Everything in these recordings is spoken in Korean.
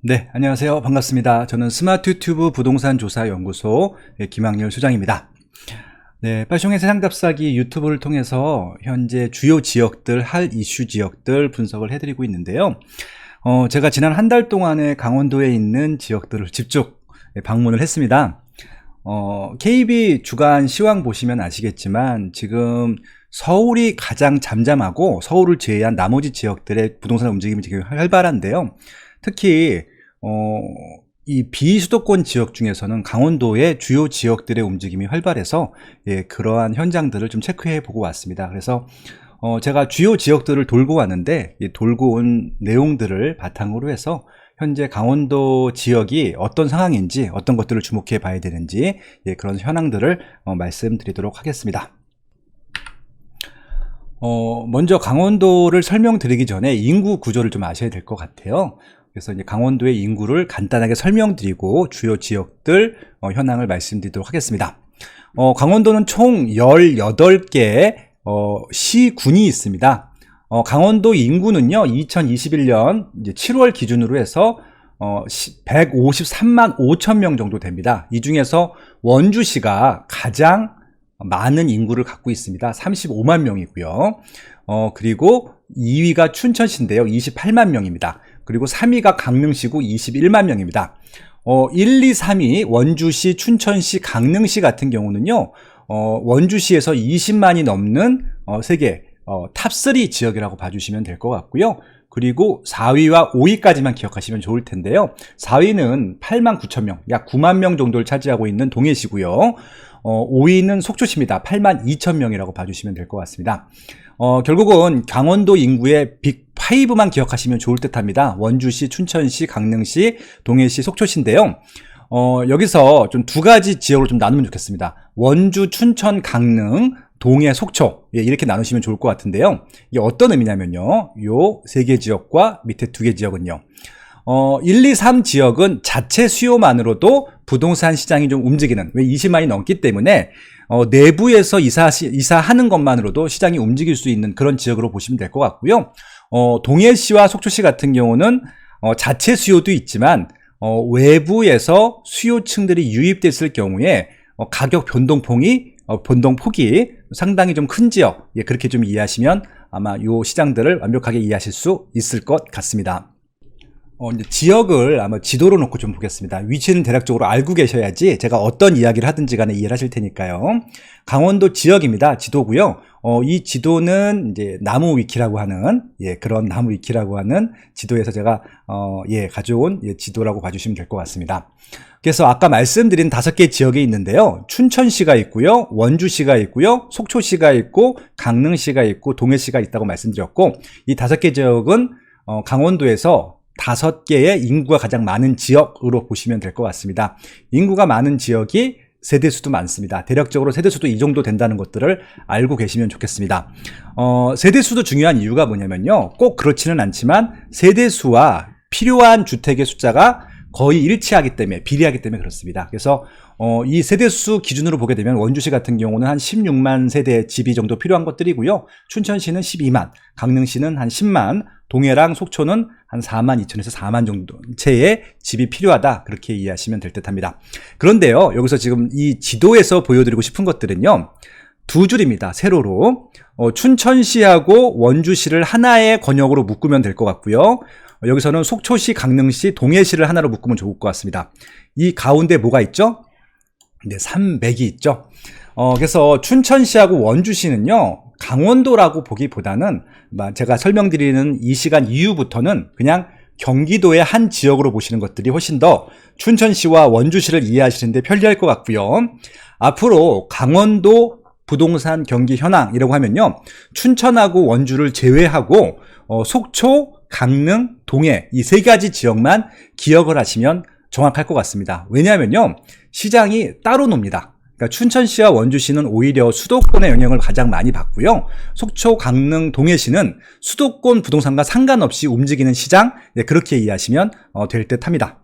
네, 안녕하세요. 반갑습니다. 저는 스마트 튜브 부동산 조사 연구소 김학렬 소장입니다. 네, 빨숑의 세상 답사기 유튜브를 통해서 현재 주요 지역들, 할 이슈 지역들 분석을 해드리고 있는데요. 제가 지난 한 달 동안에 강원도에 있는 지역들을 직접 방문을 했습니다. KB 주간 시황 보시면 아시겠지만 지금 서울이 가장 잠잠하고 서울을 제외한 나머지 지역들의 부동산 움직임이 지금 활발한데요. 특히 이 비수도권 지역 중에서는 강원도의 주요 지역들의 움직임이 활발해서 그러한 현장들을 좀 체크해 보고 왔습니다. 그래서 제가 주요 지역들을 돌고 왔는데 돌고 온 내용들을 바탕으로 해서 현재 강원도 지역이 어떤 상황인지 어떤 것들을 주목해 봐야 되는지 그런 현황들을 말씀드리도록 하겠습니다. 먼저 강원도를 설명드리기 전에 인구 구조를 좀 아셔야 될 것 같아요. 그래서 이제 강원도의 인구를 간단하게 설명드리고 주요 지역들 현황을 말씀드리도록 하겠습니다. 강원도는 총 18개의 시군이 있습니다. 강원도 인구는요, 2021년 이제 7월 기준으로 해서 153만 5천 명 정도 됩니다. 이 중에서 원주시가 가장 많은 인구를 갖고 있습니다. 35만 명이고요. 그리고 2위가 춘천시인데요. 28만 명입니다. 그리고 3위가 강릉시고 21만 명입니다. 1, 2, 3위 원주시, 춘천시, 강릉시 같은 경우는요. 원주시에서 20만이 넘는 세계 탑3 지역이라고 봐주시면 될 것 같고요. 그리고 4위와 5위까지만 기억하시면 좋을 텐데요. 4위는 8만 9천 명, 약 9만 명 정도를 차지하고 있는 동해시고요. 5위는 속초시입니다. 8만 2천 명이라고 봐주시면 될 것 같습니다. 결국은 강원도 인구의 빅5만 기억하시면 좋을 듯 합니다. 원주시, 춘천시, 강릉시, 동해시, 속초시인데요. 여기서 좀 두 가지 지역으로 좀 나누면 좋겠습니다. 원주, 춘천, 강릉, 동해, 속초 이렇게 나누시면 좋을 것 같은데요. 이게 어떤 의미냐면요. 요 세 개 지역과 밑에 두 개 지역은요. 1, 2, 3 지역은 자체 수요만으로도 부동산 시장이 좀 움직이는, 왜 20만이 넘기 때문에 내부에서 이사하는 것만으로도 시장이 움직일 수 있는 그런 지역으로 보시면 될 것 같고요. 동해시와 속초시 같은 경우는 자체 수요도 있지만 외부에서 수요층들이 유입됐을 경우에 가격 변동폭이 상당히 좀 큰 지역, 그렇게 좀 이해하시면 아마 이 시장들을 완벽하게 이해하실 수 있을 것 같습니다. 이제 지역을 아마 지도로 놓고 좀 보겠습니다. 위치는 대략적으로 알고 계셔야지 제가 어떤 이야기를 하든지 간에 이해를 하실 테니까요. 강원도 지역입니다. 지도고요. 이 지도는 이제 나무 위키라고 하는, 그런 나무 위키라고 하는 지도에서 제가, 가져온 지도라고 봐주시면 될 것 같습니다. 그래서 아까 말씀드린 5개 지역이 있는데요. 춘천시가 있고요. 원주시가 있고요. 속초시가 있고, 강릉시가 있고, 동해시가 있다고 말씀드렸고, 이 5개 지역은, 강원도에서 5개의 인구가 가장 많은 지역으로 보시면 될 것 같습니다. 인구가 많은 지역이 세대수도 많습니다. 대략적으로 세대수도 이 정도 된다는 것들을 알고 계시면 좋겠습니다. 세대수도 중요한 이유가 뭐냐면요. 꼭 그렇지는 않지만 세대수와 필요한 주택의 숫자가 거의 일치하기 때문에, 비례하기 때문에 그렇습니다. 그래서 이 세대수 기준으로 보게 되면 원주시 같은 경우는 한 16만 세대 집이 정도 필요한 것들이고요. 춘천시는 12만, 강릉시는 한 10만, 동해랑 속초는 한 4만 2천에서 4만 정도 채의 집이 필요하다, 그렇게 이해하시면 될 듯 합니다. 그런데요, 여기서 지금 이 지도에서 보여드리고 싶은 것들은요, 두 줄입니다. 세로로. 춘천시하고 원주시를 하나의 권역으로 묶으면 될 것 같고요. 여기서는 속초시, 강릉시, 동해시를 하나로 묶으면 좋을 것 같습니다. 이 가운데 뭐가 있죠? 네, 300이 있죠. 그래서 춘천시하고 원주시는요, 강원도라고 보기보다는 제가 설명드리는 이 시간 이후부터는 그냥 경기도의 한 지역으로 보시는 것들이 훨씬 더 춘천시와 원주시를 이해하시는데 편리할 것 같고요. 앞으로 강원도 부동산 경기 현황이라고 하면요, 춘천하고 원주를 제외하고 속초, 강릉, 동해 이 세 가지 지역만 기억을 하시면 정확할 것 같습니다. 왜냐하면요, 시장이 따로 놉니다. 그러니까 춘천시와 원주시는 오히려 수도권의 영향을 가장 많이 받고요. 속초, 강릉, 동해시는 수도권 부동산과 상관없이 움직이는 시장, 그렇게 이해하시면 될 듯 합니다.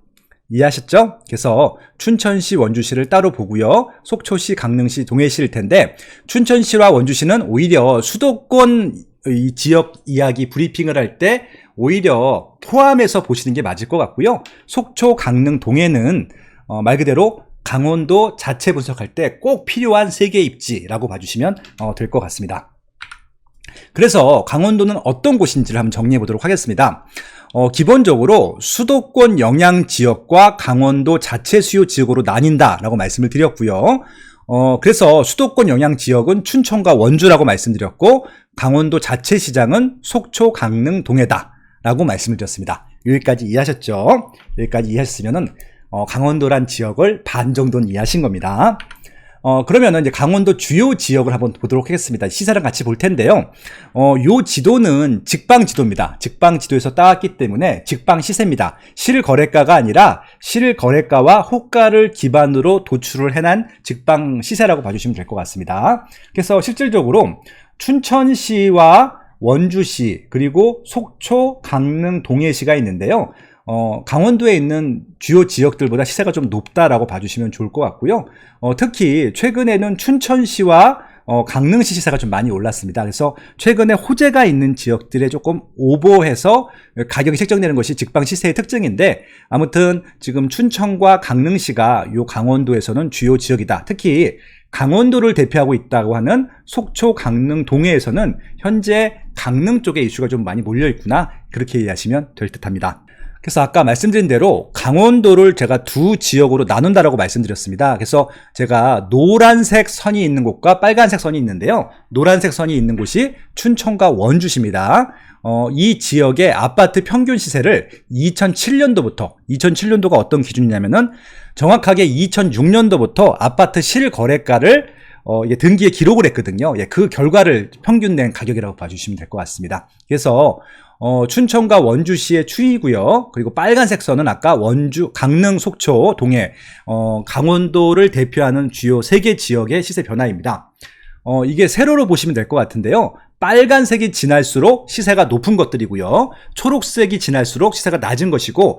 이해하셨죠? 그래서 춘천시, 원주시를 따로 보고요. 속초시, 강릉시, 동해시일 텐데 춘천시와 원주시는 오히려 수도권 이 지역 이야기 브리핑을 할 때 오히려 포함해서 보시는 게 맞을 것 같고요. 속초, 강릉, 동해는 말 그대로 강원도 자체 분석할 때 꼭 필요한 세계 입지라고 봐주시면 될 것 같습니다. 그래서 강원도는 어떤 곳인지를 한번 정리해 보도록 하겠습니다. 기본적으로 수도권 영향 지역과 강원도 자체 수요 지역으로 나뉜다라고 말씀을 드렸고요. 그래서 수도권 영향 지역은 춘천과 원주라고 말씀드렸고, 강원도 자체 시장은 속초, 강릉, 동해다라고 말씀을 드렸습니다. 여기까지 이해하셨죠? 여기까지 이해하셨으면은 강원도란 지역을 반 정도는 이해하신 겁니다. 그러면은 이제 강원도 주요 지역을 한번 보도록 하겠습니다. 시세랑 같이 볼 텐데요. 요 지도는 직방 지도입니다. 직방 지도에서 따왔기 때문에 직방 시세입니다. 실거래가가 아니라 실거래가와 호가를 기반으로 도출을 해낸 직방 시세라고 봐주시면 될 것 같습니다. 그래서 실질적으로 춘천시와 원주시, 그리고 속초, 강릉, 동해시가 있는데요. 강원도에 있는 주요 지역들보다 시세가 좀 높다라고 봐주시면 좋을 것 같고요. 특히 최근에는 춘천시와 강릉시 시세가 좀 많이 올랐습니다. 그래서 최근에 호재가 있는 지역들에 조금 오버해서 가격이 책정되는 것이 직방 시세의 특징인데, 아무튼 지금 춘천과 강릉시가 요 강원도에서는 주요 지역이다. 특히 강원도를 대표하고 있다고 하는 속초, 강릉, 동해에서는 현재 강릉 쪽에 이슈가 좀 많이 몰려 있구나, 그렇게 이해하시면 될 듯합니다. 그래서 아까 말씀드린 대로 강원도를 제가 두 지역으로 나눈다라고 말씀드렸습니다. 그래서 제가 노란색 선이 있는 곳과 빨간색 선이 있는데요. 노란색 선이 있는 곳이 춘천과 원주시입니다. 이 지역의 아파트 평균 시세를 2007년도가 어떤 기준이냐면은 정확하게 2006년도부터 아파트 실거래가를 등기에 기록을 했거든요. 그 결과를 평균 낸 가격이라고 봐주시면 될 것 같습니다. 그래서 춘천과 원주시의 추이고요. 그리고 빨간색 선은 아까 원주, 강릉, 속초, 동해, 강원도를 대표하는 주요 3개 지역의 시세 변화입니다. 이게 세로로 보시면 될 것 같은데요. 빨간색이 지날수록 시세가 높은 것들이고요. 초록색이 지날수록 시세가 낮은 것이고,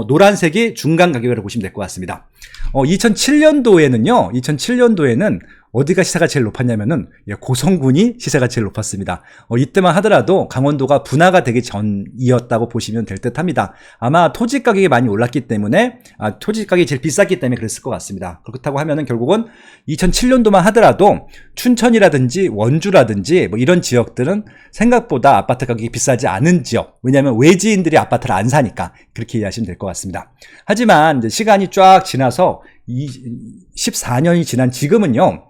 노란색이 중간 가격이라고 보시면 될 것 같습니다. 2007년도에는 어디가 시세가 제일 높았냐면은 고성군이 시세가 제일 높았습니다. 이때만 하더라도 강원도가 분화가 되기 전이었다고 보시면 될 듯합니다. 아마 토지 가격이 많이 올랐기 때문에, 토지 가격이 제일 비쌌기 때문에 그랬을 것 같습니다. 그렇다고 하면은 결국은 2007년도만 하더라도 춘천이라든지 원주라든지 뭐 이런 지역들은 생각보다 아파트 가격이 비싸지 않은 지역, 왜냐하면 외지인들이 아파트를 안 사니까, 그렇게 이해하시면 될 것 같습니다. 하지만 이제 시간이 쫙 지나서 14년이 지난 지금은요,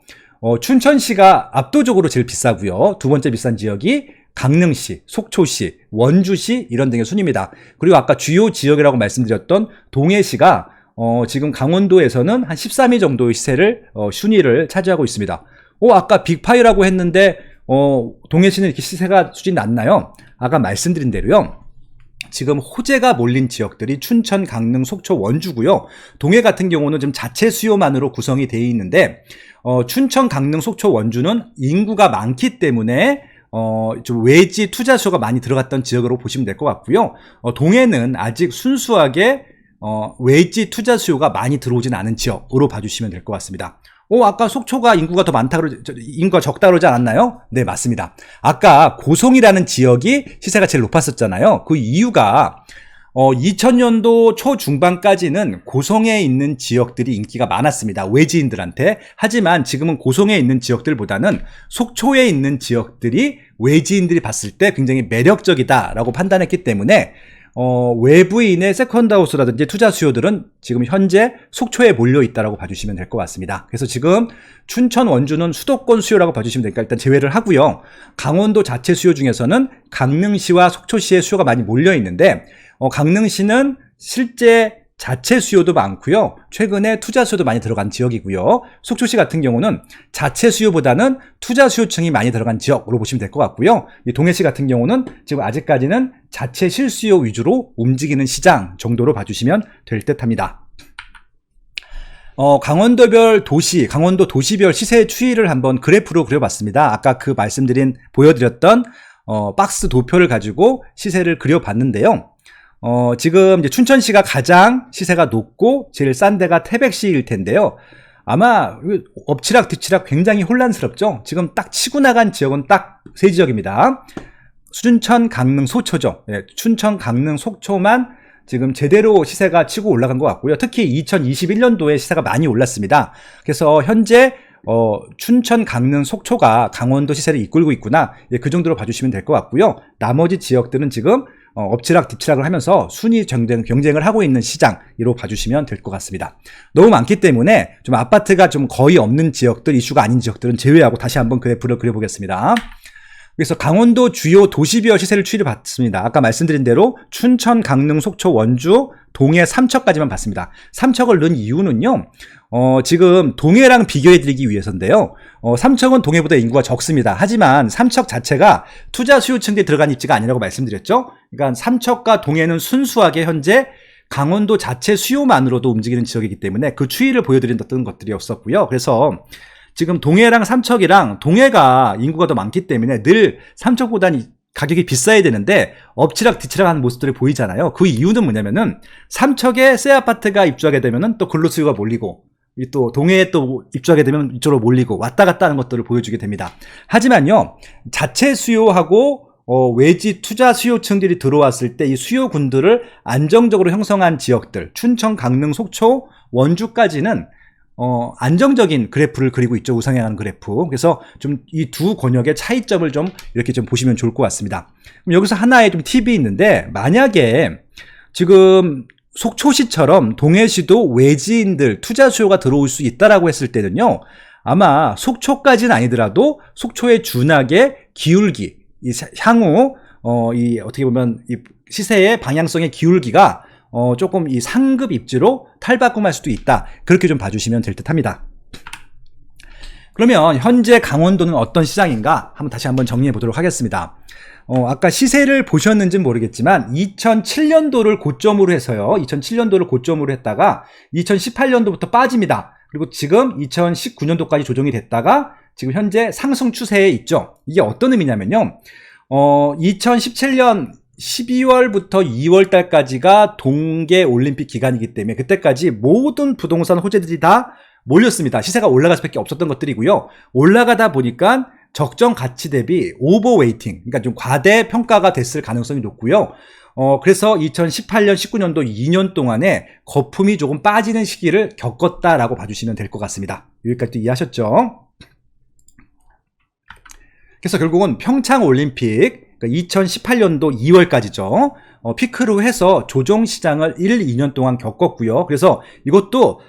춘천시가 압도적으로 제일 비싸고요. 두 번째 비싼 지역이 강릉시, 속초시, 원주시 이런 등의 순입니다. 그리고 아까 주요 지역이라고 말씀드렸던 동해시가 지금 강원도에서는 한 13위 정도의 시세를 순위를 차지하고 있습니다. 아까 빅파이라고 했는데 동해시는 이렇게 시세가 수준이 낮나요? 아까 말씀드린 대로요. 지금 호재가 몰린 지역들이 춘천, 강릉, 속초, 원주고요. 동해 같은 경우는 좀 자체 수요만으로 구성이 되어 있는데, 춘천, 강릉, 속초, 원주는 인구가 많기 때문에 좀 외지 투자 수요가 많이 들어갔던 지역으로 보시면 될 것 같고요. 동해는 아직 순수하게 외지 투자 수요가 많이 들어오진 않은 지역으로 봐주시면 될 것 같습니다. 아까 속초가 인구가 더 많다 인구가 적다 그러지 않았나요? 네, 맞습니다. 아까 고성이라는 지역이 시세가 제일 높았었잖아요. 그 이유가 2000년도 초중반까지는 고성에 있는 지역들이 인기가 많았습니다. 외지인들한테. 하지만 지금은 고성에 있는 지역들보다는 속초에 있는 지역들이 외지인들이 봤을 때 굉장히 매력적이다라고 판단했기 때문에 외부인의 세컨드하우스라든지 투자 수요들은 지금 현재 속초에 몰려 있다라고 봐주시면 될 것 같습니다. 그래서 지금 춘천, 원주는 수도권 수요라고 봐주시면 되니까 일단 제외를 하고요. 강원도 자체 수요 중에서는 강릉시와 속초시의 수요가 많이 몰려 있는데, 강릉시는 실제 자체 수요도 많고요. 최근에 투자 수요도 많이 들어간 지역이고요. 속초시 같은 경우는 자체 수요보다는 투자 수요층이 많이 들어간 지역으로 보시면 될 것 같고요. 이 동해시 같은 경우는 지금 아직까지는 자체 실수요 위주로 움직이는 시장 정도로 봐주시면 될 듯합니다. 강원도별 도시, 강원도 도시별 시세 추이를 한번 그래프로 그려봤습니다. 아까 보여드렸던 박스 도표를 가지고 시세를 그려봤는데요. 지금 이제 춘천시가 가장 시세가 높고 제일 싼 데가 태백시일 텐데요. 아마 엎치락 뒤치락 굉장히 혼란스럽죠. 지금 딱 치고 나간 지역은 딱 세 지역입니다. 춘천, 강릉, 소초죠. 예, 춘천, 강릉, 속초만 지금 제대로 시세가 치고 올라간 것 같고요. 특히 2021년도에 시세가 많이 올랐습니다. 그래서 현재 춘천, 강릉, 속초가 강원도 시세를 이끌고 있구나. 예, 그 정도로 봐주시면 될 것 같고요. 나머지 지역들은 지금 엎치락 뒤치락을 하면서 순위 경쟁을 하고 있는 시장으로 봐주시면 될 것 같습니다. 너무 많기 때문에 좀 아파트가 좀 거의 없는 지역들, 이슈가 아닌 지역들은 제외하고 다시 한번 그래프를 그려보겠습니다. 그래서 강원도 주요 도시별 시세를 추이를 봤습니다. 아까 말씀드린 대로 춘천, 강릉, 속초, 원주, 동해, 삼척까지만 봤습니다. 삼척을 넣은 이유는요, 지금 동해랑 비교해드리기 위해서인데요. 삼척은 동해보다 인구가 적습니다. 하지만 삼척 자체가 투자 수요층들이 들어간 입지가 아니라고 말씀드렸죠. 그러니까 삼척과 동해는 순수하게 현재 강원도 자체 수요만으로도 움직이는 지역이기 때문에 그 추이를 보여드렸던 것들이었었고요. 그래서 지금 동해랑 삼척이랑 동해가 인구가 더 많기 때문에 늘 삼척보다는 가격이 비싸야 되는데 엎치락 뒤치락 하는 모습들이 보이잖아요. 그 이유는 뭐냐면은 삼척에 새 아파트가 입주하게 되면은 또 근로 수요가 몰리고 또 동해에 또 입주하게 되면 이쪽으로 몰리고 왔다 갔다 하는 것들을 보여주게 됩니다. 하지만요, 자체 수요하고 외지 투자 수요층들이 들어왔을 때 이 수요군들을 안정적으로 형성한 지역들, 춘천, 강릉, 속초, 원주까지는 안정적인 그래프를 그리고 있죠. 우상향하는 그래프. 그래서 좀 이 두 권역의 차이점을 좀 이렇게 좀 보시면 좋을 것 같습니다. 그럼 여기서 하나의 좀 팁이 있는데, 만약에 지금 속초시처럼 동해시도 외지인들 투자 수요가 들어올 수 있다라고 했을 때는요, 아마 속초까지는 아니더라도 속초에 준하게 기울기, 향후 이 어떻게 보면 이 시세의 방향성의 기울기가 조금 이 상급 입지로 탈바꿈할 수도 있다. 그렇게 좀 봐주시면 될 듯 합니다. 그러면 현재 강원도는 어떤 시장인가? 다시 한번 정리해 보도록 하겠습니다. 아까 시세를 보셨는지는 모르겠지만 2007년도를 고점으로 해서요. 2007년도를 고점으로 했다가 2018년도부터 빠집니다. 그리고 지금 2019년도까지 조정이 됐다가 지금 현재 상승 추세에 있죠. 이게 어떤 의미냐면요. 2017년 12월부터 2월 달까지가 동계 올림픽 기간이기 때문에 그때까지 모든 부동산 호재들이 다 몰렸습니다. 시세가 올라갈 수밖에 없었던 것들이고요. 올라가다 보니까 적정 가치 대비 오버웨이팅, 그러니까 좀 과대 평가가 됐을 가능성이 높고요. 그래서 2018년, 19년도 2년 동안에 거품이 조금 빠지는 시기를 겪었다라고 봐주시면 될 것 같습니다. 여기까지 이해하셨죠? 그래서 결국은 평창 올림픽, 그러니까 2018년도 2월까지죠. 피크로 해서 조정 시장을 1, 2년 동안 겪었고요. 그래서 이것도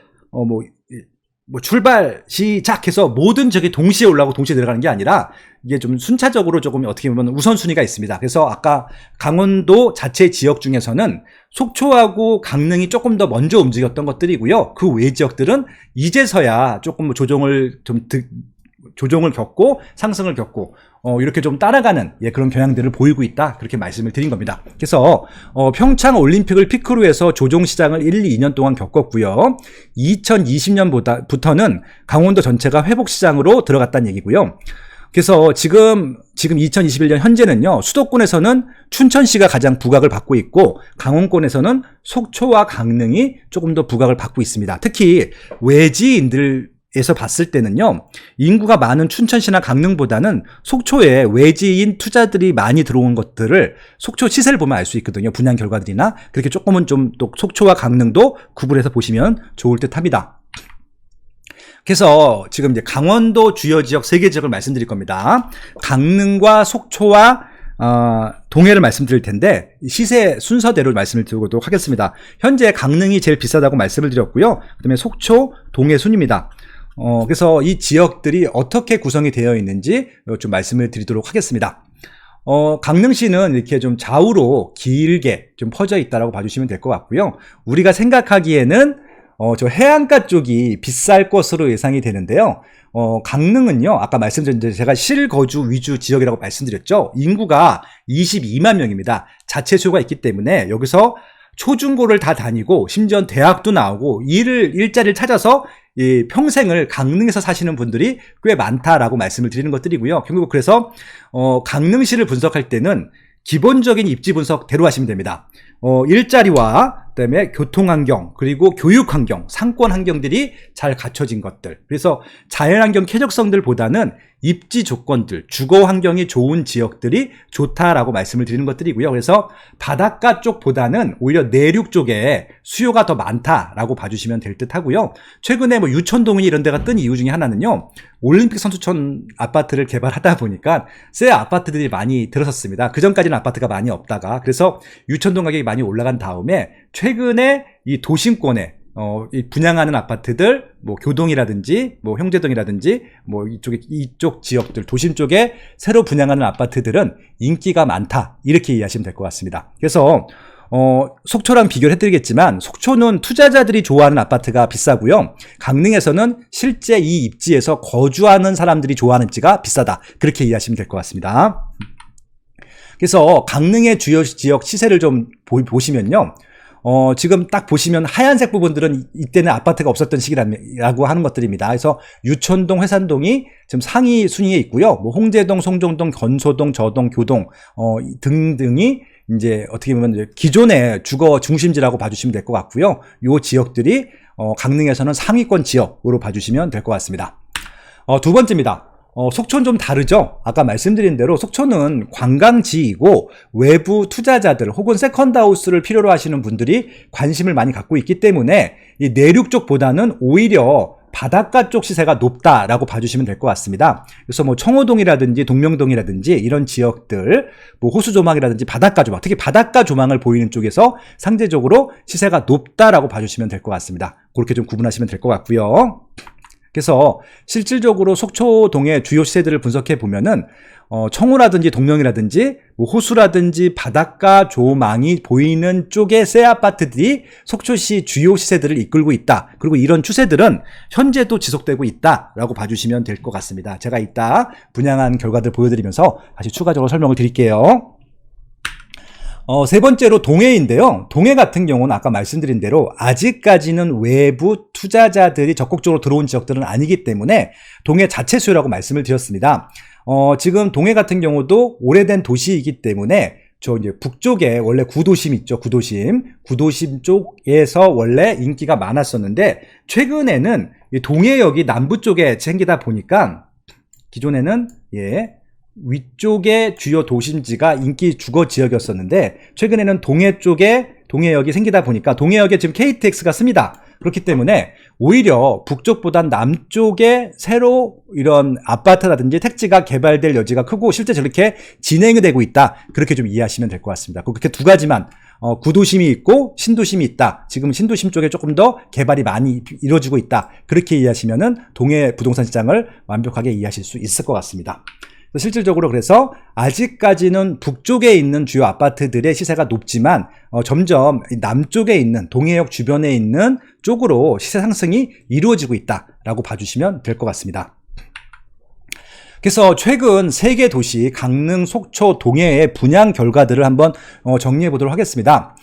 출발 시작해서 모든 적이 동시에 올라오고 동시에 내려가는 게 아니라 이게 좀 순차적으로 조금 어떻게 보면 우선순위가 있습니다. 그래서 아까 강원도 자체 지역 중에서는 속초하고 강릉이 조금 더 먼저 움직였던 것들이고요. 그 외 지역들은 이제서야 조금 조정을 겪고 상승을 겪고 이렇게 좀 따라가는 그런 경향들을 보이고 있다. 그렇게 말씀을 드린 겁니다. 그래서 평창 올림픽을 피크로 해서 조정 시장을 1, 2년 동안 겪었고요. 2020년부터는 강원도 전체가 회복 시장으로 들어갔다는 얘기고요. 그래서 지금 2021년 현재는요. 수도권에서는 춘천시가 가장 부각을 받고 있고 강원권에서는 속초와 강릉이 조금 더 부각을 받고 있습니다. 특히 외지인들 에서 봤을 때는요, 인구가 많은 춘천시나 강릉보다는 속초에 외지인 투자들이 많이 들어온 것들을 속초 시세를 보면 알 수 있거든요. 분양 결과들이나. 그렇게 조금은 좀 또 속초와 강릉도 구분해서 보시면 좋을 듯 합니다. 그래서 지금 이제 강원도 주요 지역 3개 지역을 말씀드릴 겁니다. 강릉과 속초와 동해를 말씀드릴 텐데 시세 순서대로 말씀을 드리도록 하겠습니다. 현재 강릉이 제일 비싸다고 말씀을 드렸고요. 그다음에 속초, 동해 순입니다. 그래서 이 지역들이 어떻게 구성이 되어 있는지 좀 말씀을 드리도록 하겠습니다. 강릉시는 이렇게 좀 좌우로 길게 좀 퍼져 있다라고 봐주시면 될 것 같고요. 우리가 생각하기에는 저 해안가 쪽이 비쌀 것으로 예상이 되는데요. 강릉은요, 아까 말씀드린 대로 제가 실거주 위주 지역이라고 말씀드렸죠. 인구가 22만 명입니다. 자체 수요가 있기 때문에 여기서 초중고를 다 다니고 심지어 대학도 나오고 일자리를 찾아서 평생을 강릉에서 사시는 분들이 꽤 많다라고 말씀을 드리는 것들이고요. 결국 그래서 강릉시를 분석할 때는 기본적인 입지 분석대로 하시면 됩니다. 일자리와 그다음에 교통환경, 그리고 교육환경, 상권 환경들이 잘 갖춰진 것들. 그래서 자연환경 쾌적성들보다는 입지 조건들, 주거 환경이 좋은 지역들이 좋다라고 말씀을 드리는 것들이고요. 그래서 바닷가 쪽보다는 오히려 내륙 쪽에 수요가 더 많다라고 봐주시면 될 듯 하고요. 최근에 뭐 유천동이 이런 데가 뜬 이유 중에 하나는요. 올림픽 선수촌 아파트를 개발하다 보니까 새 아파트들이 많이 들어섰습니다. 그전까지는 아파트가 많이 없다가. 그래서 유천동 가격이 많이 올라간 다음에 최근에 이 도심권에 이 분양하는 아파트들, 뭐 교동이라든지, 뭐 형제동이라든지, 뭐 이쪽 지역들, 도심 쪽에 새로 분양하는 아파트들은 인기가 많다. 이렇게 이해하시면 될 것 같습니다. 그래서 속초랑 비교를 해드리겠지만, 속초는 투자자들이 좋아하는 아파트가 비싸고요. 강릉에서는 실제 이 입지에서 거주하는 사람들이 좋아하는 입지가 비싸다. 그렇게 이해하시면 될 것 같습니다. 그래서 강릉의 주요 지역 시세를 좀 보시면요. 지금 딱 보시면 하얀색 부분들은 이때는 아파트가 없었던 시기라고 하는 것들입니다. 그래서 유천동, 회산동이 지금 상위 순위에 있고요. 뭐 홍제동, 송정동, 건소동, 저동, 교동 등등이 이제 어떻게 보면 이제 기존의 주거 중심지라고 봐주시면 될 것 같고요. 요 지역들이 강릉에서는 상위권 지역으로 봐주시면 될 것 같습니다. 두 번째입니다. 속초는 좀 다르죠. 아까 말씀드린 대로 속초는 관광지이고 외부 투자자들 혹은 세컨드하우스를 필요로 하시는 분들이 관심을 많이 갖고 있기 때문에 이 내륙 쪽보다는 오히려 바닷가 쪽 시세가 높다라고 봐주시면 될 것 같습니다. 그래서 뭐 청호동이라든지 동명동이라든지 이런 지역들, 뭐 호수 조망이라든지 바닷가 조망, 특히 바닷가 조망을 보이는 쪽에서 상대적으로 시세가 높다라고 봐주시면 될 것 같습니다. 그렇게 좀 구분하시면 될 것 같고요. 그래서 실질적으로 속초동의 주요 시세들을 분석해 보면은 청호라든지 동명이라든지 뭐 호수라든지 바닷가 조망이 보이는 쪽의 새 아파트들이 속초시 주요 시세들을 이끌고 있다. 그리고 이런 추세들은 현재도 지속되고 있다라고 봐주시면 될 것 같습니다. 제가 이따 분양한 결과들 보여드리면서 다시 추가적으로 설명을 드릴게요. 세 번째로 동해인데요. 동해 같은 경우는 아까 말씀드린 대로 아직까지는 외부 투자자들이 적극적으로 들어온 지역들은 아니기 때문에 동해 자체 수요라고 말씀을 드렸습니다. 지금 동해 같은 경우도 오래된 도시이기 때문에 저 이제 북쪽에 원래 구도심 있죠. 구도심 쪽에서 원래 인기가 많았었는데 최근에는 이 동해역이 남부 쪽에 생기다 보니까 기존에는 위쪽에 주요 도심지가 인기 주거 지역이었었는데 최근에는 동해 쪽에 동해역이 생기다 보니까 동해역에 지금 KTX가 씁니다. 그렇기 때문에 오히려 북쪽보단 남쪽에 새로 이런 아파트라든지 택지가 개발될 여지가 크고 실제 저렇게 진행이 되고 있다. 그렇게 좀 이해하시면 될 것 같습니다. 그렇게 두 가지만 구도심이 있고 신도심이 있다. 지금 신도심 쪽에 조금 더 개발이 많이 이루어지고 있다. 그렇게 이해하시면은 동해 부동산 시장을 완벽하게 이해하실 수 있을 것 같습니다. 실질적으로 그래서 아직까지는 북쪽에 있는 주요 아파트들의 시세가 높지만 점점 남쪽에 있는 동해역 주변에 있는 쪽으로 시세 상승이 이루어지고 있다라고 봐주시면 될 것 같습니다. 그래서 최근 3개 도시 강릉, 속초, 동해의 분양 결과들을 한번 정리해 보도록 하겠습니다.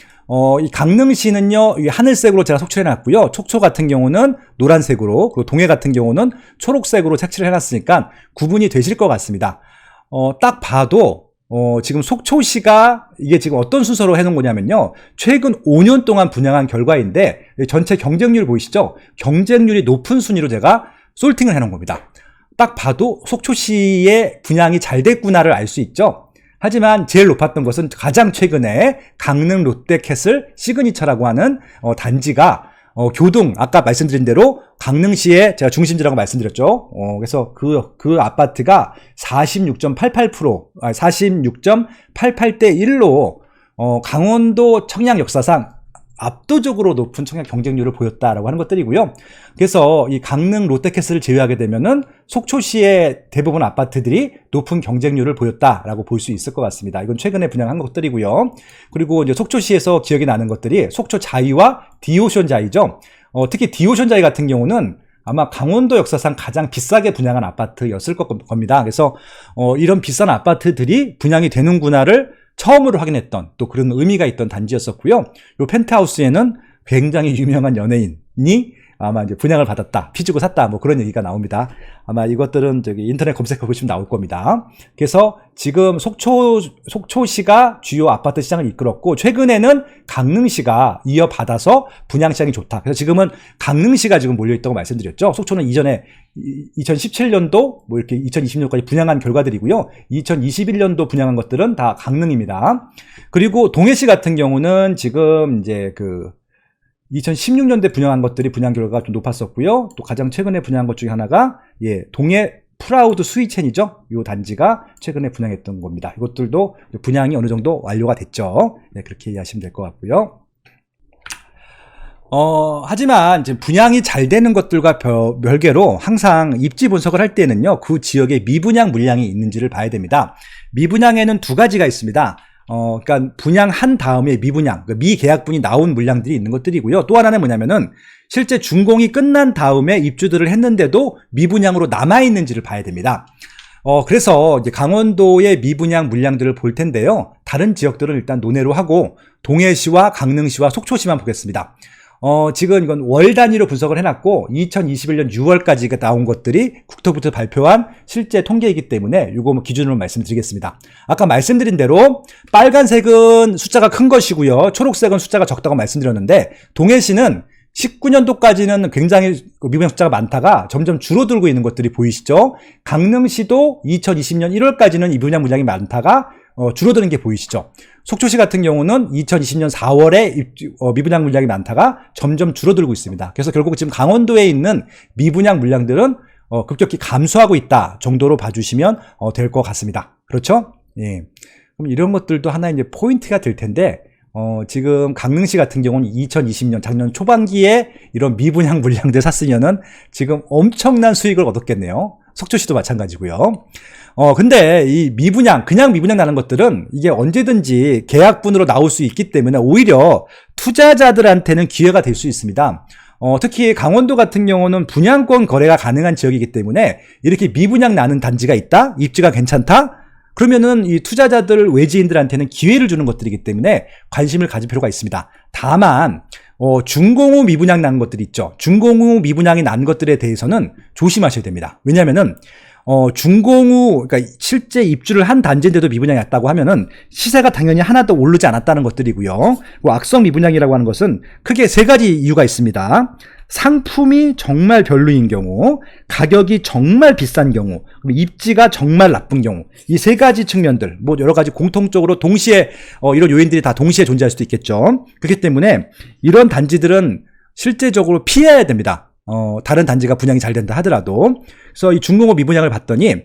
이 강릉시는요, 이 하늘색으로 제가 색칠해 놨고요. 속초 같은 경우는 노란색으로, 그리고 동해 같은 경우는 초록색으로 색칠을 해놨으니까 구분이 되실 것 같습니다. 딱 봐도, 지금 속초시가 이게 지금 어떤 순서로 해놓은 거냐면요. 최근 5년 동안 분양한 결과인데, 전체 경쟁률 보이시죠? 경쟁률이 높은 순위로 제가 솔팅을 해놓은 겁니다. 딱 봐도 속초시의 분양이 잘 됐구나를 알 수 있죠? 하지만 제일 높았던 것은 가장 최근에 강릉 롯데캐슬 시그니처라고 하는 단지가 교동, 아까 말씀드린 대로 강릉시의 제가 중심지라고 말씀드렸죠. 그래서 그 아파트가 46.88%, 46.88대 1로 강원도 청약 역사상 압도적으로 높은 청약 경쟁률을 보였다라고 하는 것들이고요. 그래서 이 강릉 롯데캐슬을 제외하게 되면은 속초시의 대부분 아파트들이 높은 경쟁률을 보였다라고 볼 수 있을 것 같습니다. 이건 최근에 분양한 것들이고요. 그리고 이제 속초시에서 기억이 나는 것들이 속초 자이와 디오션 자이죠. 특히 디오션 자이 같은 경우는 아마 강원도 역사상 가장 비싸게 분양한 아파트였을 겁니다. 그래서 이런 비싼 아파트들이 분양이 되는구나를 처음으로 확인했던 또 그런 의미가 있던 단지였었고요. 이 펜트하우스에는 굉장히 유명한 연예인이 아마 이제 분양을 받았다, 피 주고 샀다, 뭐 그런 얘기가 나옵니다. 아마 이것들은 저기 인터넷 검색해 보시면 나올 겁니다. 그래서 지금 속초시가 주요 아파트 시장을 이끌었고, 최근에는 강릉시가 이어받아서 분양 시장이 좋다. 그래서 지금은 강릉시가 지금 몰려있다고 말씀드렸죠. 속초는 이전에 2017년도 뭐 이렇게 2020년까지 분양한 결과들이고요. 2021년도 분양한 것들은 다 강릉입니다. 그리고 동해시 같은 경우는 지금 이제 2016년도에 분양한 것들이 분양 결과가 좀 높았었고요. 또 가장 최근에 분양한 것 중에 하나가 동해 프라우드 스위첸이죠. 이 단지가 최근에 분양했던 겁니다. 이것들도 분양이 어느 정도 완료가 됐죠. 네, 그렇게 이해하시면 될 것 같고요. 하지만 이제 분양이 잘 되는 것들과 별개로 항상 입지 분석을 할 때는요, 그 지역에 미분양 물량이 있는지를 봐야 됩니다. 미분양에는 두 가지가 있습니다. 그러니까 분양한 다음에 미분양, 미계약분이 나온 물량들이 있는 것들이고요. 또 하나는 뭐냐면은 실제 준공이 끝난 다음에 입주들을 했는데도 미분양으로 남아있는지를 봐야 됩니다. 그래서 이제 강원도의 미분양 물량들을 볼 텐데요. 다른 지역들은 일단 논외로 하고 동해시와 강릉시와 속초시만 보겠습니다. 지금 이건 월 단위로 분석을 해놨고 2021년 6월까지 나온 것들이 국토부에서 발표한 실제 통계이기 때문에 이거 기준으로 말씀드리겠습니다. 아까 말씀드린 대로 빨간색은 숫자가 큰 것이고요. 초록색은 숫자가 적다고 말씀드렸는데 동해시는 19년도까지는 굉장히 미분양 숫자가 많다가 점점 줄어들고 있는 것들이 보이시죠? 강릉시도 2020년 1월까지는 미분양 물량이 많다가 줄어드는 게 보이시죠? 속초시 같은 경우는 2020년 4월에 미분양 물량이 많다가 점점 줄어들고 있습니다. 그래서 결국 지금 강원도에 있는 미분양 물량들은 급격히 감소하고 있다 정도로 봐주시면 될 것 같습니다. 그렇죠? 예. 그럼 이런 것들도 하나의 이제 포인트가 될 텐데, 지금 강릉시 같은 경우는 2020년 작년 초반기에 이런 미분양 물량들 샀으면은 지금 엄청난 수익을 얻었겠네요. 속초시도 마찬가지고요. 근데 이 미분양, 그냥 미분양 나는 것들은 이게 언제든지 계약분으로 나올 수 있기 때문에 오히려 투자자들한테는 기회가 될 수 있습니다. 특히 강원도 같은 경우는 분양권 거래가 가능한 지역이기 때문에 이렇게 미분양 나는 단지가 있다? 입지가 괜찮다? 그러면은 이 투자자들, 외지인들한테는 기회를 주는 것들이기 때문에 관심을 가질 필요가 있습니다. 다만 준공 후 미분양 난 것들이 있죠. 준공 후 미분양이 난 것들에 대해서는 조심하셔야 됩니다. 왜냐면은 준공 후, 그러니까 실제 입주를 한 단지인데도 미분양이 났다고 하면은 시세가 당연히 하나도 오르지 않았다는 것들이고요. 악성 미분양이라고 하는 것은 크게 세 가지 이유가 있습니다. 상품이 정말 별로인 경우, 가격이 정말 비싼 경우, 그리고 입지가 정말 나쁜 경우, 이 세 가지 측면들, 뭐 여러 가지 공통적으로 동시에 이런 요인들이 다 동시에 존재할 수도 있겠죠. 그렇기 때문에 이런 단지들은 실제적으로 피해야 됩니다. 다른 단지가 분양이 잘 된다 하더라도. 그래서 이 준공업 미분양을 봤더니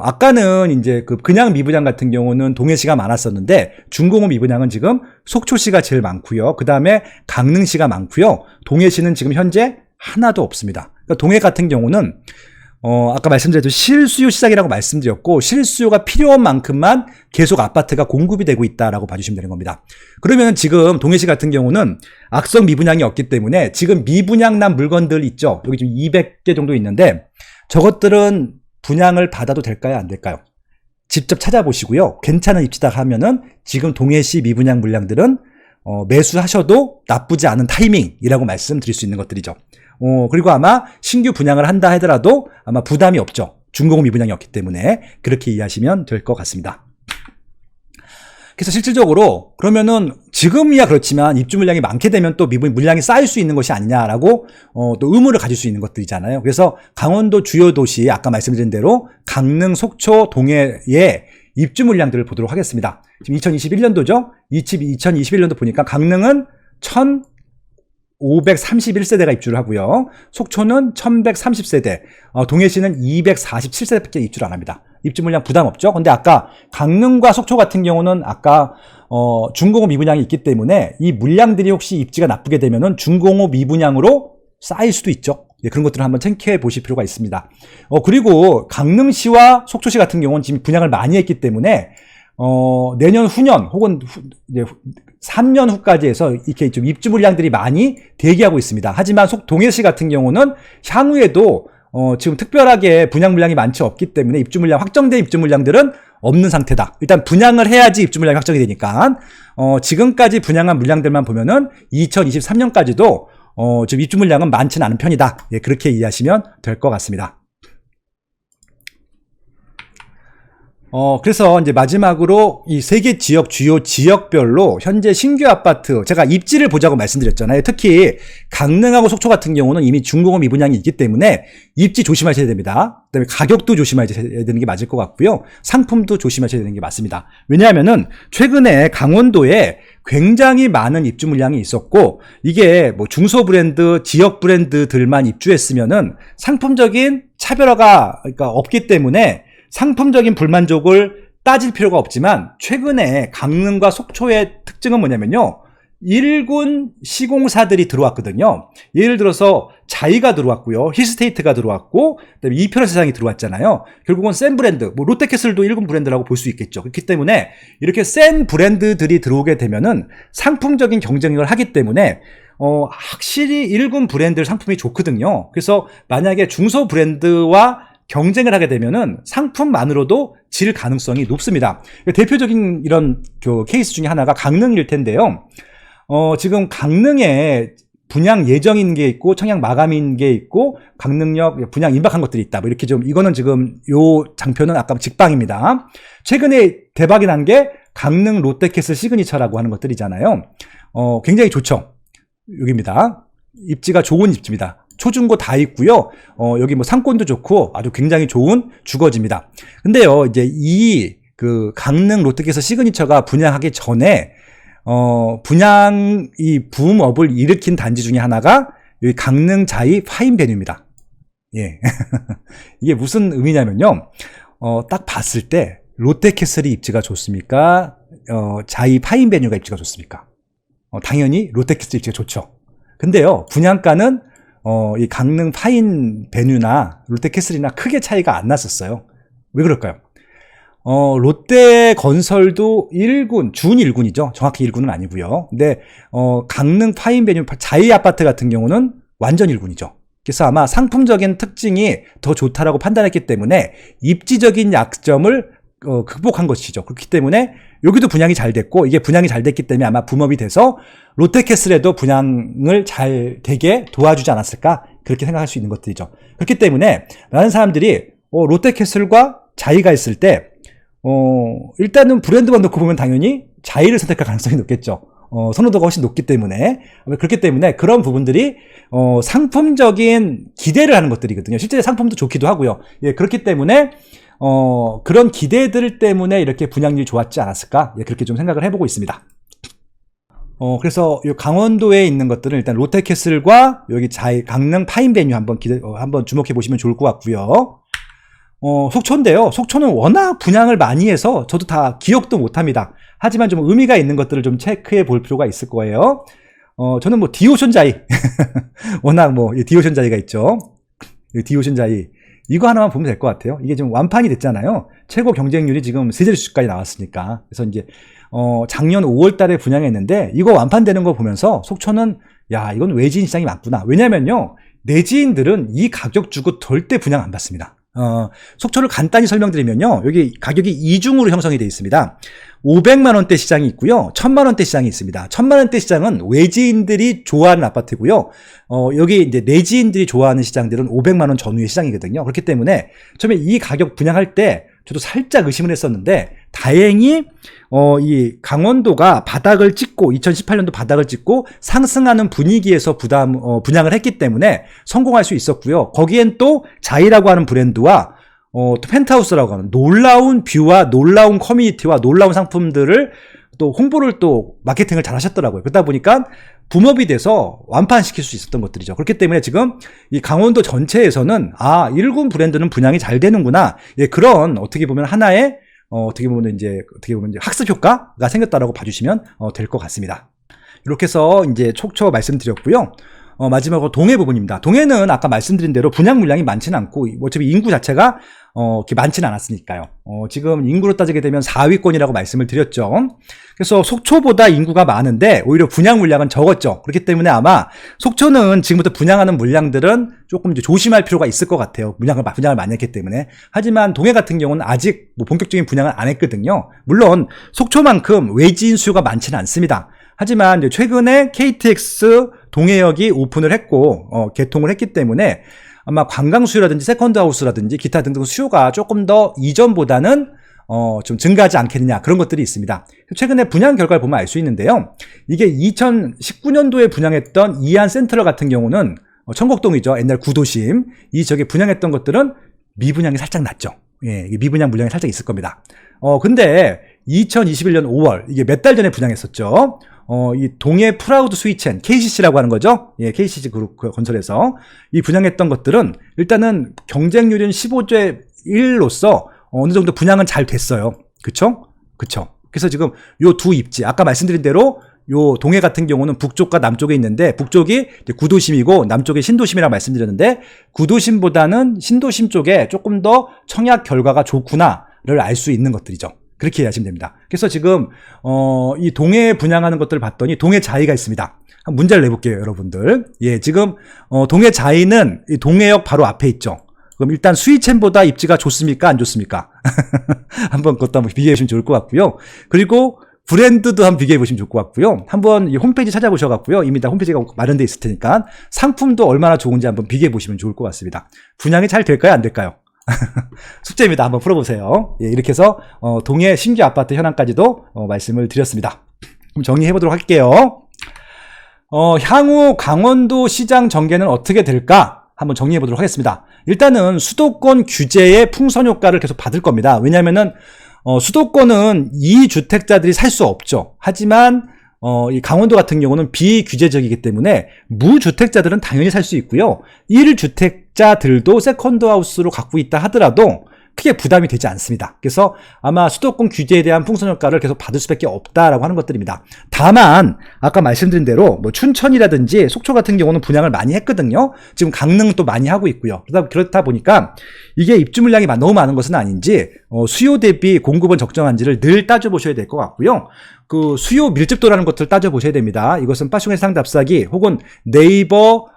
아까는 이제 그냥 미분양 같은 경우는 동해시가 많았었는데 준공업 미분양은 지금 속초시가 제일 많고요. 그 다음에 강릉시가 많고요. 동해시는 지금 현재 하나도 없습니다. 그러니까 동해 같은 경우는 아까 말씀드렸던 실수요 시장이라고 말씀드렸고, 실수요가 필요한 만큼만 계속 아파트가 공급이 되고 있다라고 봐주시면 되는 겁니다. 그러면 지금 동해시 같은 경우는 악성 미분양이 없기 때문에 지금 미분양 난 물건들 있죠. 여기 지금 200개 정도 있는데 저것들은 분양을 받아도 될까요? 안 될까요? 직접 찾아보시고요. 괜찮은 입지다 하면은 지금 동해시 미분양 물량들은 매수하셔도 나쁘지 않은 타이밍이라고 말씀드릴 수 있는 것들이죠. 그리고 아마 신규 분양을 한다 하더라도 아마 부담이 없죠. 준공 미분양이 없기 때문에 그렇게 이해하시면 될 것 같습니다. 그래서 실질적으로 그러면은 지금이야 그렇지만 입주 물량이 많게 되면 또 물량이 쌓일 수 있는 것이 아니냐라고 또 의문을 가질 수 있는 것들이잖아요. 그래서 강원도 주요 도시 아까 말씀드린 대로 강릉, 속초, 동해의 입주 물량들을 보도록 하겠습니다. 지금 2021년도죠. 2021년도 보니까 강릉은 1531세대가 입주를 하고요. 속초는 1130세대, 동해시는 247세대밖에 입주를 안 합니다. 입주 물량 부담 없죠. 근데 아까 강릉과 속초 같은 경우는 아까 준공업 미분양이 있기 때문에 이 물량들이 혹시 입지가 나쁘게 되면은 준공업 미분양으로 쌓일 수도 있죠. 예, 그런 것들을 한번 체크해 보실 필요가 있습니다. 그리고 강릉시와 속초시 같은 경우는 지금 분양을 많이 했기 때문에 내년 후년 혹은 이제 3년 후까지 해서 이렇게 좀 입주 물량들이 많이 대기하고 있습니다. 하지만 동해시 같은 경우는 향후에도 지금 특별하게 분양 물량이 많지 없기 때문에 입주 물량, 확정된 입주 물량들은 없는 상태다. 일단 분양을 해야지 입주 물량이 확정이 되니까 지금까지 분양한 물량들만 보면은 2023년까지도 지금 입주 물량은 많지는 않은 편이다. 예, 그렇게 이해하시면 될 것 같습니다. 그래서 이제 마지막으로 이 세 개 지역, 주요 지역별로 현재 신규 아파트, 제가 입지를 보자고 말씀드렸잖아요. 특히 강릉하고 속초 같은 경우는 이미 중공업 미분양이 있기 때문에 입지 조심하셔야 됩니다. 그다음에 가격도 조심하셔야 되는 게 맞을 것 같고요. 상품도 조심하셔야 되는 게 맞습니다. 왜냐하면은 최근에 강원도에 굉장히 많은 입주 물량이 있었고, 이게 뭐 중소 브랜드, 지역 브랜드들만 입주했으면은 상품적인 차별화가 그러니까 없기 때문에 상품적인 불만족을 따질 필요가 없지만, 최근에 강릉과 속초의 특징은 뭐냐면요, 1군 시공사들이 들어왔거든요. 예를 들어서 자이가 들어왔고요, 힐스테이트가 들어왔고, 그다음에 이편의 세상이 들어왔잖아요. 결국은 센 브랜드, 뭐 롯데캐슬도 1군 브랜드라고 볼 수 있겠죠. 그렇기 때문에 이렇게 센 브랜드들이 들어오게 되면은 상품적인 경쟁력을 하기 때문에 확실히 1군 브랜드 상품이 좋거든요. 그래서 만약에 중소 브랜드와 경쟁을 하게 되면은 상품만으로도 질 가능성이 높습니다. 대표적인 이런 케이스 중에 하나가 강릉일 텐데요. 지금 강릉에 분양 예정인 게 있고 청약 마감인 게 있고 강릉역 분양 임박한 것들이 있다. 뭐 이렇게 좀, 이거는 지금 요 장표는 아까 직방입니다. 최근에 대박이 난 게 강릉 롯데캐슬 시그니처라고 하는 것들이잖아요. 굉장히 좋죠. 여기입니다. 입지가 좋은 입지입니다. 초중고 다 있고요. 여기 뭐 상권도 좋고 아주 굉장히 좋은 주거지입니다. 근데요, 이제 이 강릉 롯데캐슬 시그니처가 분양하기 전에 분양 이 붐업을 일으킨 단지 중에 하나가 여기 강릉 자이 파인베뉴입니다. 예. 이게 무슨 의미냐면요. 딱 봤을 때 롯데캐슬이 입지가 좋습니까? 자이 파인베뉴가 입지가 좋습니까? 당연히 롯데캐슬 입지가 좋죠. 근데요, 분양가는 이 강릉 파인베뉴나 롯데캐슬이나 크게 차이가 안 났었어요. 왜 그럴까요? 롯데건설도 1군, 준 1군이죠. 정확히 1군은 아니고요. 근데 강릉 파인베뉴 자이 아파트 같은 경우는 완전 1군이죠. 그래서 아마 상품적인 특징이 더 좋다라고 판단했기 때문에 입지적인 약점을 극복한 것이죠. 그렇기 때문에 여기도 분양이 잘 됐고, 이게 분양이 잘 됐기 때문에 아마 붐업이 돼서 롯데캐슬에도 분양을 잘 되게 도와주지 않았을까, 그렇게 생각할 수 있는 것들이죠. 그렇기 때문에 많은 사람들이 롯데캐슬과 자이가 있을 때 일단은 브랜드만 놓고 보면 당연히 자이를 선택할 가능성이 높겠죠. 선호도가 훨씬 높기 때문에. 그렇기 때문에 그런 부분들이 상품적인 기대를 하는 것들이거든요. 실제 상품도 좋기도 하고요. 예, 그렇기 때문에 그런 기대들 때문에 이렇게 분양률이 좋았지 않았을까? 예, 그렇게 좀 생각을 해보고 있습니다. 그래서 이 강원도에 있는 것들은 일단 롯데캐슬과 여기 강릉 파인베뉴 한번 주목해 보시면 좋을 것 같고요. 속초인데요. 속초는 워낙 분양을 많이 해서 저도 다 기억도 못 합니다. 하지만 좀 의미가 있는 것들을 좀 체크해 볼 필요가 있을 거예요. 저는 뭐 디오션자이 워낙 뭐 디오션자이가 있죠. 디오션자이 이거 하나만 보면 될 것 같아요. 이게 지금 완판이 됐잖아요. 최고 경쟁률이 지금 세 자릿수까지 나왔으니까. 그래서 이제 작년 5월 달에 분양했는데 이거 완판되는 거 보면서 속초는 야, 이건 외지인 시장이 맞구나. 왜냐면요, 내지인들은 이 가격 주고 절대 분양 안 받습니다. 속초를 간단히 설명드리면요, 여기 가격이 이중으로 형성이 되어 있습니다. 500만원대 시장이 있고요, 1000만원대 시장이 있습니다. 1000만원대 시장은 외지인들이 좋아하는 아파트고요, 여기 이제 내지인들이 좋아하는 시장들은 500만원 전후의 시장이거든요. 그렇기 때문에 처음에 이 가격 분양할 때 저도 살짝 의심을 했었는데, 다행히 이 강원도가 바닥을 찍고 2018년도 바닥을 찍고 상승하는 분위기에서 분양을 했기 때문에 성공할 수 있었고요. 거기엔 또 자이라고 하는 브랜드와 또 펜트하우스라고 하는 놀라운 뷰와 놀라운 커뮤니티와 놀라운 상품들을 또 홍보를 또 마케팅을 잘 하셨더라고요. 그러다 보니까 붐업이 돼서 완판시킬 수 있었던 것들이죠. 그렇기 때문에 지금 이 강원도 전체에서는 1군 브랜드는 분양이 잘 되는구나. 예, 그런 어떻게 보면 하나의 어떻게 보면 이제 학습 효과가 생겼다라고 봐주시면 될 것 같습니다. 이렇게 해서 이제 속초 말씀드렸고요. 마지막으로 동해 부분입니다. 동해는 아까 말씀드린 대로 분양 물량이 많지는 않고 어차피 인구 자체가 이렇게 많지는 않았으니까요. 지금 인구로 따지게 되면 4위권이라고 말씀을 드렸죠. 그래서 속초보다 인구가 많은데 오히려 분양 물량은 적었죠. 그렇기 때문에 아마 속초는 지금부터 분양하는 물량들은 조금 이제 조심할 필요가 있을 것 같아요. 분양을 많이 했기 때문에. 하지만 동해 같은 경우는 아직 뭐 본격적인 분양을 안 했거든요. 물론 속초만큼 외지인 수요가 많지는 않습니다. 하지만 이제 최근에 KTX 동해역이 오픈을 했고 개통을 했기 때문에 아마 관광 수요라든지 세컨드 하우스라든지 기타 등등 수요가 조금 더 이전보다는 좀 증가하지 않겠느냐, 그런 것들이 있습니다. 최근에 분양 결과를 보면 알 수 있는데요. 이게 2019년도에 분양했던 이안 센트럴 같은 경우는 청곡동이죠. 옛날 구도심. 이 저기 분양했던 것들은 미분양이 살짝 났죠. 예, 미분양 물량이 살짝 있을 겁니다. 근데 2021년 5월, 이게 몇 달 전에 분양했었죠. 이 동해 프라우드 스위첸, KCC라고 하는 거죠. 예, KCC 그룹 건설에서 이 분양했던 것들은 일단은 경쟁률은 15대 1로서 어느 정도 분양은 잘 됐어요. 그쵸? 그쵸. 그래서 지금 요 두 입지, 아까 말씀드린 대로 요 동해 같은 경우는 북쪽과 남쪽에 있는데, 북쪽이 구도심이고 남쪽이 신도심이라고 말씀드렸는데, 구도심보다는 신도심 쪽에 조금 더 청약 결과가 좋구나를 알 수 있는 것들이죠. 그렇게 이해하시면 됩니다. 그래서 지금 이 동해에 분양하는 것들을 봤더니 동해 자이가 있습니다. 한번 문제를 내볼게요, 여러분들. 예, 지금 동해 자이는 이 동해역 바로 앞에 있죠. 그럼 일단 스위첸보다 입지가 좋습니까, 안 좋습니까? 한번 그것도 한번 비교해 보시면 좋을 것 같고요. 그리고 브랜드도 한번 비교해 보시면 좋을 것 같고요. 한번 이 홈페이지 찾아보셔갖고요. 이미 다 홈페이지가 마련되어 있을 테니까 상품도 얼마나 좋은지 한번 비교해 보시면 좋을 것 같습니다. 분양이 잘 될까요, 안 될까요? 숙제입니다. 한번 풀어보세요. 예, 이렇게 해서 동해 신규 아파트 현황까지도 말씀을 드렸습니다. 그럼 정리해 보도록 할게요. 향후 강원도 시장 전개는 어떻게 될까? 한번 정리해 보도록 하겠습니다. 일단은 수도권 규제의 풍선 효과를 계속 받을 겁니다. 왜냐하면은 수도권은 2주택자들이 살 수 없죠. 하지만 이 강원도 같은 경우는 비규제적이기 때문에 무주택자들은 당연히 살 수 있고요. 1주택자들도 세컨드 하우스로 갖고 있다 하더라도 크게 부담이 되지 않습니다. 그래서 아마 수도권 규제에 대한 풍선 효과를 계속 받을 수밖에 없다라고 하는 것들입니다. 다만 아까 말씀드린 대로 뭐 춘천이라든지 속초 같은 경우는 분양을 많이 했거든요. 지금 강릉 또 많이 하고 있고요. 그렇다 보니까 이게 입주 물량이 너무 많은 것은 아닌지 수요 대비 공급은 적정한지를 늘 따져보셔야 될 것 같고요. 그 수요 밀집도라는 것들을 따져보셔야 됩니다. 이것은 빠숑의 세상 답사기 혹은 네이버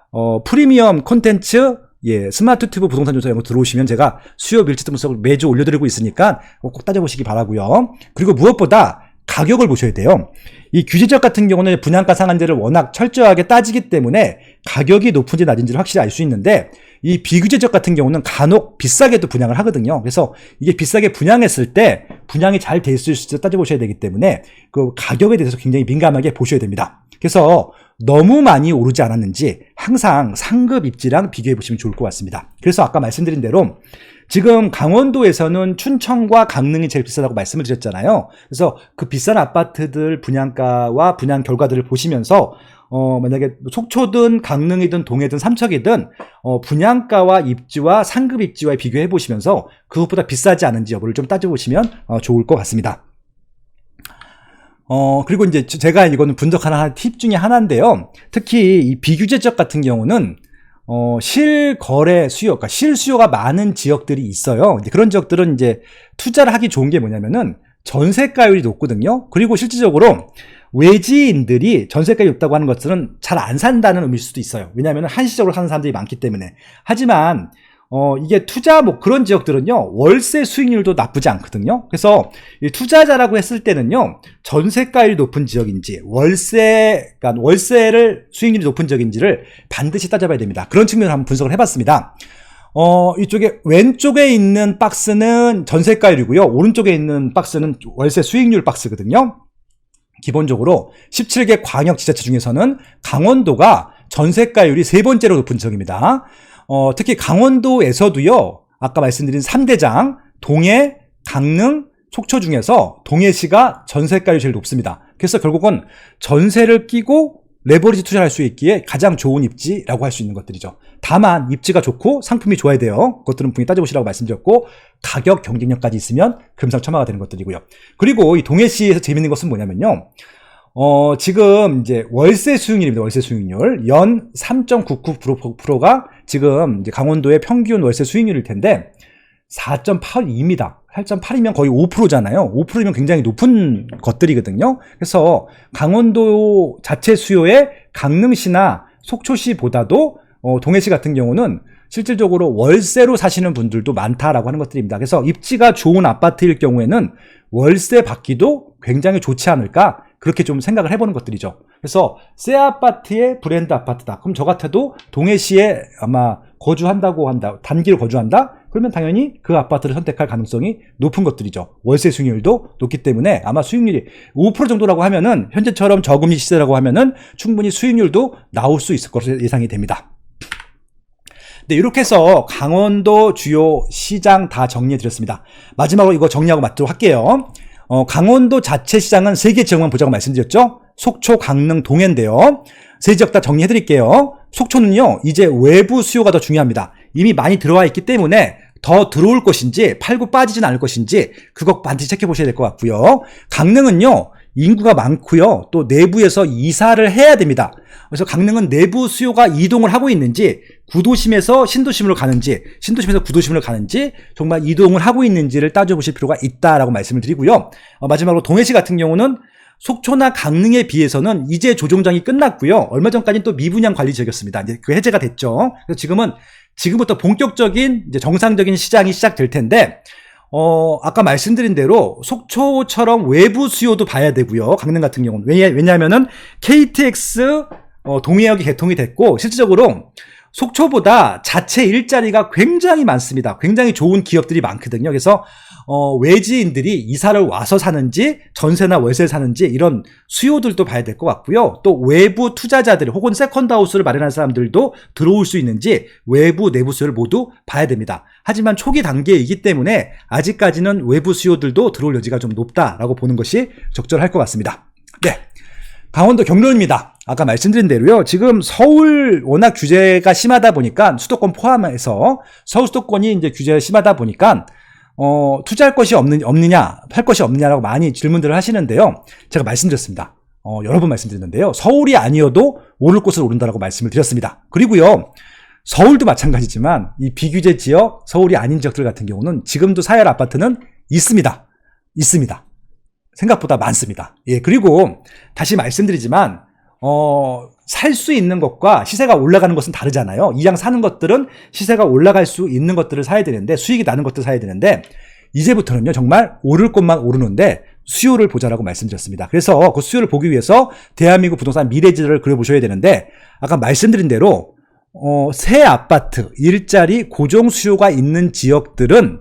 프리미엄 콘텐츠, 예, 스마트 튜브 부동산 조사 이런 거 들어오시면 제가 수요 밀집도 분석을 매주 올려드리고 있으니까 꼭 따져보시기 바라고요. 그리고 무엇보다 가격을 보셔야 돼요. 이 규제지역 같은 경우는 분양가 상한제를 워낙 철저하게 따지기 때문에 가격이 높은지 낮은지를 확실히 알 수 있는데, 이 비규제지역 같은 경우는 간혹 비싸게도 분양을 하거든요. 그래서 이게 비싸게 분양했을 때 분양이 잘 될 수 있을지 따져보셔야 되기 때문에 그 가격에 대해서 굉장히 민감하게 보셔야 됩니다. 그래서 너무 많이 오르지 않았는지 항상 상급 입지랑 비교해 보시면 좋을 것 같습니다. 그래서 아까 말씀드린 대로 지금 강원도에서는 춘천과 강릉이 제일 비싸다고 말씀을 드렸잖아요. 그래서 그 비싼 아파트들 분양가와 분양 결과들을 보시면서 만약에 속초든 강릉이든 동해든 삼척이든 분양가와 입지와 상급 입지와 비교해 보시면서 그것보다 비싸지 않은지 여부를 좀 따져보시면 좋을 것 같습니다. 그리고 이제 제가 이거는 분석하는 팁 중에 하나인데요. 특히 이 비규제적 같은 경우는 실거래 수요, 그러니까 실수요가 많은 지역들이 있어요. 그런 지역들은 이제 투자를 하기 좋은 게 뭐냐면은 전세가율이 높거든요. 그리고 실질적으로 외지인들이 전세가율이 높다고 하는 것들은 잘 안 산다는 의미일 수도 있어요. 왜냐하면 한시적으로 사는 사람들이 많기 때문에. 하지만 이게 투자 그런 지역들은요, 월세 수익률도 나쁘지 않거든요. 그래서 이 투자자라고 했을 때는요, 전세가율이 높은 지역인지, 그러니까 월세를 수익률이 높은 지역인지를 반드시 따져봐야 됩니다. 그런 측면을 한번 분석을 해봤습니다. 이쪽에 왼쪽에 있는 박스는 전세가율이고요. 오른쪽에 있는 박스는 월세 수익률 박스거든요. 기본적으로 17개 광역지자체 중에서는 강원도가 전세가율이 세 번째로 높은 지역입니다. 특히 강원도에서도요, 아까 말씀드린 3대장, 동해, 강릉, 속초 중에서 동해시가 전세가율이 제일 높습니다. 그래서 결국은 전세를 끼고 레버리지 투자를 할 수 있기에 가장 좋은 입지라고 할 수 있는 것들이죠. 다만 입지가 좋고 상품이 좋아야 돼요. 그것들은 분명히 따져보시라고 말씀드렸고, 가격 경쟁력까지 있으면 금상첨화가 되는 것들이고요. 그리고 이 동해시에서 재밌는 것은 뭐냐면요, 지금 이제 월세 수익률입니다. 월세 수익률. 연 3.99%가 지금 이제 강원도의 평균 월세 수익률일 텐데 4.82입니다. 8.8이면 거의 5%잖아요. 5%이면 굉장히 높은 것들이거든요. 그래서 강원도 자체 수요의 강릉시나 속초시보다도 동해시 같은 경우는 실질적으로 월세로 사시는 분들도 많다라고 하는 것들입니다. 그래서 입지가 좋은 아파트일 경우에는 월세 받기도 굉장히 좋지 않을까, 그렇게 좀 생각을 해보는 것들이죠. 그래서 새 아파트의 브랜드 아파트다. 그럼 저 같아도 동해시에 아마 거주한다고 한다. 단기로 거주한다? 그러면 당연히 그 아파트를 선택할 가능성이 높은 것들이죠. 월세 수익률도 높기 때문에 아마 수익률이 5% 정도라고 하면은 현재처럼 저금리 시세라고 하면은 충분히 수익률도 나올 수 있을 것으로 예상이 됩니다. 네, 이렇게 해서 강원도 주요 시장 다 정리해 드렸습니다. 마지막으로 이거 정리하고 맞도록 할게요. 강원도 자체 시장은 3개 지역만 보자고 말씀드렸죠. 속초, 강릉, 동해인데요. 3지역 다 정리해 드릴게요. 속초는요, 이제 외부 수요가 더 중요합니다. 이미 많이 들어와 있기 때문에 더 들어올 것인지 팔고 빠지진 않을 것인지 그거 반드시 체크해 보셔야 될 것 같고요. 강릉은요, 인구가 많고요. 또 내부에서 이사를 해야 됩니다. 그래서 강릉은 내부 수요가 이동을 하고 있는지, 구도심에서 신도심으로 가는지, 신도심에서 구도심으로 가는지 정말 이동을 하고 있는지를 따져보실 필요가 있다라고 말씀을 드리고요. 마지막으로 동해시 같은 경우는 속초나 강릉에 비해서는 이제 조정장이 끝났고요. 얼마 전까지는 또 미분양 관리 지역이었습니다. 이제 그 해제가 됐죠. 그래서 지금부터 본격적인 이제 정상적인 시장이 시작될 텐데, 아까 말씀드린 대로 속초처럼 외부 수요도 봐야 되고요. 강릉 같은 경우는. 왜냐하면은 KTX 동해역이 개통이 됐고, 실질적으로 속초보다 자체 일자리가 굉장히 많습니다. 굉장히 좋은 기업들이 많거든요. 그래서 외지인들이 이사를 와서 사는지 전세나 월세를 사는지 이런 수요들도 봐야 될 것 같고요. 또 외부 투자자들 혹은 세컨드하우스를 마련한 사람들도 들어올 수 있는지 외부 내부 수요를 모두 봐야 됩니다. 하지만 초기 단계이기 때문에 아직까지는 외부 수요들도 들어올 여지가 좀 높다라고 보는 것이 적절할 것 같습니다. 네, 강원도 경로입니다. 아까 말씀드린 대로요. 지금 서울 워낙 규제가 심하다 보니까 수도권 포함해서 서울 수도권이 이제 규제가 심하다 보니까 투자할 것이 없느냐, 팔 것이 없느냐라고 많이 질문들을 하시는데요. 제가 말씀드렸습니다. 여러 번 말씀드렸는데요. 서울이 아니어도 오를 곳을 오른다라고 말씀을 드렸습니다. 그리고요. 서울도 마찬가지지만 이 비규제 지역, 서울이 아닌 지역들 같은 경우는 지금도 사열 아파트는 있습니다. 생각보다 많습니다. 예, 그리고 다시 말씀드리지만 살 수 있는 것과 시세가 올라가는 것은 다르잖아요. 이왕 사는 것들은 시세가 올라갈 수 있는 것들을 사야 되는데, 수익이 나는 것들을 사야 되는데, 이제부터는요, 정말 오를 것만 오르는데 수요를 보자라고 말씀드렸습니다. 그래서 그 수요를 보기 위해서 대한민국 부동산 미래지를 그려보셔야 되는데, 아까 말씀드린 대로 새 아파트, 일자리, 고정 수요가 있는 지역들은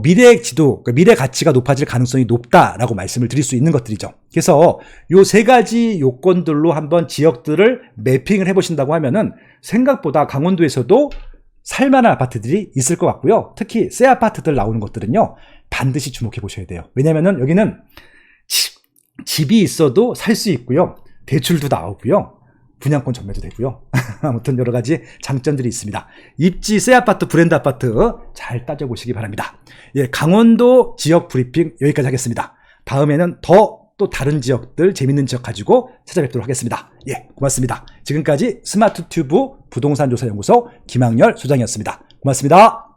미래 지도, 그러니까 미래 가치가 높아질 가능성이 높다라고 말씀을 드릴 수 있는 것들이죠. 그래서 요 3가지 요건들로 한번 지역들을 매핑을 해보신다고 하면은 생각보다 강원도에서도 살만한 아파트들이 있을 것 같고요. 특히 새 아파트들 나오는 것들은요, 반드시 주목해 보셔야 돼요. 왜냐면은 여기는 집이 있어도 살 수 있고요. 대출도 나오고요. 분양권 전매도 되고요. 아무튼 여러 가지 장점들이 있습니다. 입지 새 아파트, 브랜드 아파트 잘 따져보시기 바랍니다. 예, 강원도 지역 브리핑 여기까지 하겠습니다. 다음에는 또 다른 지역들, 재밌는 지역 가지고 찾아뵙도록 하겠습니다. 예, 고맙습니다. 지금까지 스마트튜브 부동산조사연구소 김학렬 소장이었습니다. 고맙습니다.